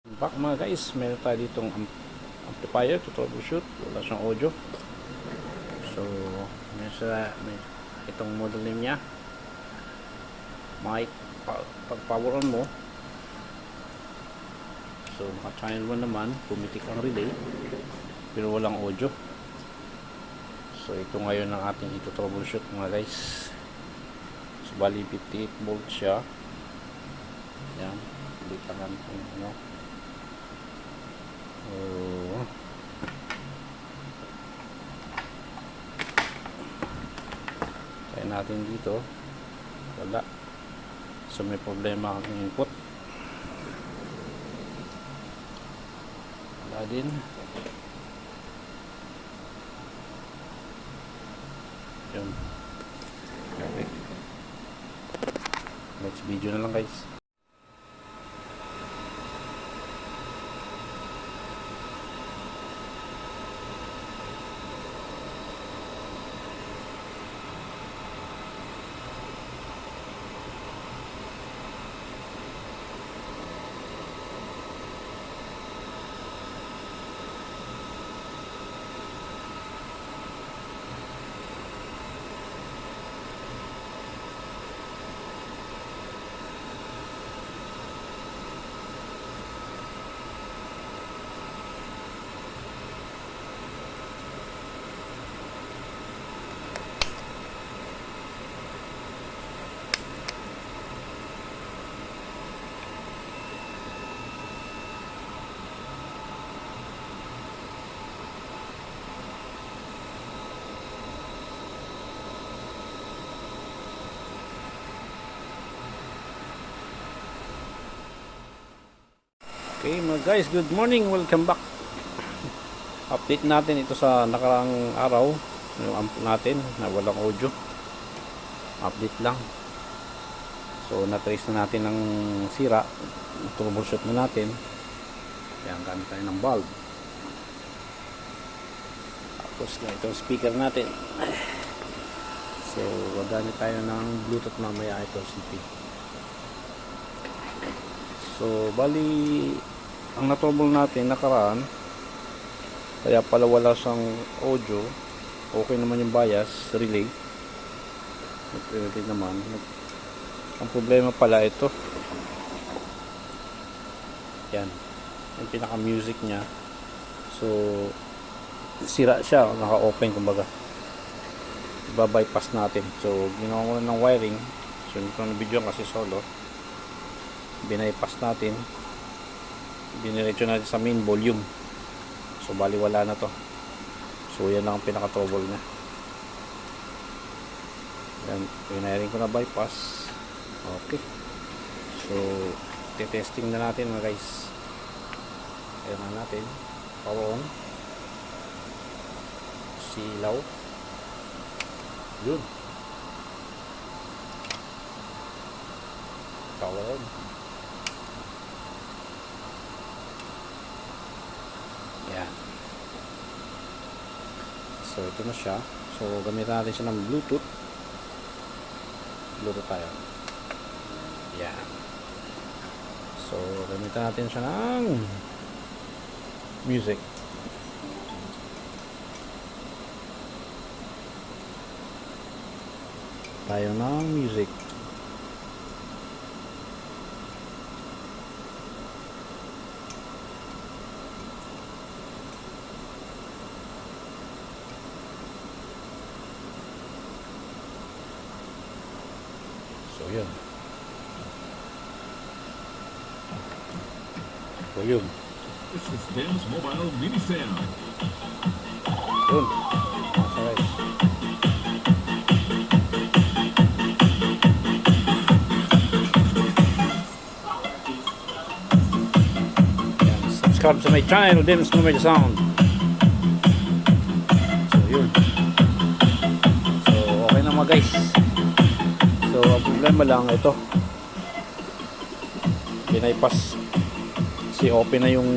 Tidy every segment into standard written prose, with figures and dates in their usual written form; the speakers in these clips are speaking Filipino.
Back mga guys, meron tayo ditong amplifier to troubleshoot. Wala siyang audio. So may itong model name nya mic. Pag power on mo, so naka channel 1 naman, pumitik ang relay pero walang audio. So ito ngayon ang ating ito troubleshoot mga guys. So bali 58 volt siya. Yan, bitangan kung ano. Kaya natin dito wala, so may problema ang input, wala din. Yun, okay, next video na lang guys. Okay mga guys, good morning, welcome back. Update natin ito sa nakarang araw, yung amp natin na walang audio. Update lang. So na-trace na natin ang sira, troubleshoot na natin. Kaya gamit tayo ng bulb. Tapos na itong speaker natin. So gagamit tayo ng Bluetooth mamaya, ito CP. So bali ang na-trouble natin nakaraan, kaya pala wala siyang audio. Okay naman yung bias relay, nag-relay naman. Ang problema pala ito, yan yung pinaka music nya. So sira siya, naka-open kumbaga, iba-bypass natin. So ginawa ko na ng wiring. So hindi ko na video kasi solo, binaypass natin, diniretso natin sa main volume. So bali wala na to. So yan lang ang pinaka trouble nya. Yan, pinaring ko na bypass. Okay, so testing na natin mga guys. Ayan na natin, power on, silaw, yun, power on. Yan. So ito na siya. So gamitin natin siya ng Bluetooth. Bluetooth tayo. Yan. So gamitin natin siya ng music. Tayo ng music. So yun, volume. This is Tim's Mobile Mini Sale. Yun, nasa guys. Yan, subscribe sa my channel, Tim's Mobile Sound. So yun, so okay na mga guys. So ang problema lang ito, binaypass, si open na yung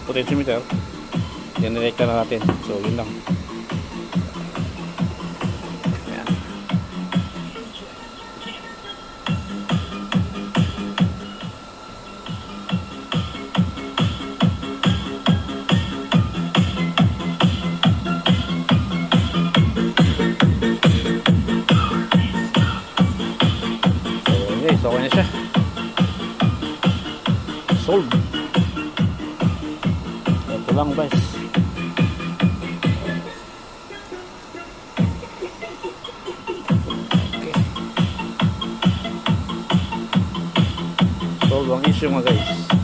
potentiometer, dinirect na natin. So yun lang. Ayan. So, okay na siya. Solve. Ito lang guys. Okay. Solve ang issue mga guys.